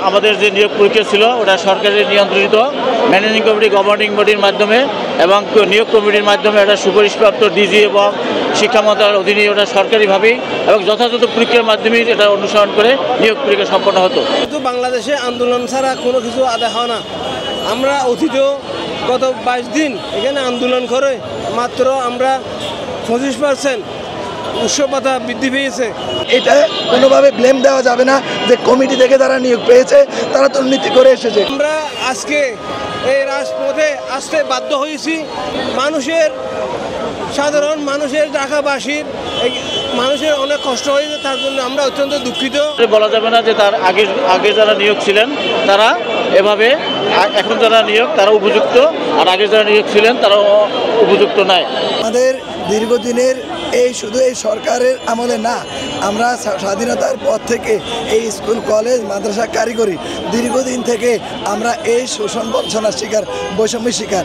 আমাদের যে নিয়োগ প্রক্রিয়া ছিল ওটা সরকারের নিয়ন্ত্রিত ম্যানেজিং কমিটি গভর্নিং বডির মাধ্যমে এবং নিয়োগ কমিটির মাধ্যমে এটা সুপারিশপ্রাপ্ত ডিজি এবং শিক্ষা মন্ত্রণালয়ের অধীনে ওটা সরকারিভাবেই এবং যথাযথ প্রক্রিয়ার মাধ্যমে এটা অনুসরণ করে নিয়োগ প্রক্রিয়া সম্পন্ন হতো। কিন্তু বাংলাদেশে আন্দোলন ছাড়া কোনো কিছু আদায় হয় না। আমরা অতীতেও গত 22 দিন এখানে আন্দোলন করে মাত্র আমরা 25% উৎসব ভাতা বৃদ্ধি পেয়েছে। এটা কোনোভাবে ব্লেম দেওয়া যাবে না যে কমিটি থেকে যারা নিয়োগ পেয়েছে তারা দুর্নীতি করে এসেছে। আমরা আজকে এই রাজপথে আসতে বাধ্য হয়েছি সাধারণ মানুষের ঢাকাবাসীর মানুষের অনেক কষ্ট হয়েছে, তার জন্য আমরা অত্যন্ত দুঃখিত। বলা যাবে না যে তার আগে যারা নিয়োগ ছিলেন তারা এভাবে, এখন যারা নিয়োগ তারা উপযুক্ত, আর আগে যারা নিয়োগ ছিলেন তারা উপযুক্ত নয়। আমাদের দীর্ঘদিনের শুধু এই সরকারের আমলে না, আমরা স্বাধীনতার পর থেকে এই স্কুল কলেজ মাদ্রাসা কারিগরি দীর্ঘদিন থেকে আমরা এই শোষণ বঞ্চনার শিকার, বৈষম্যের শিকার।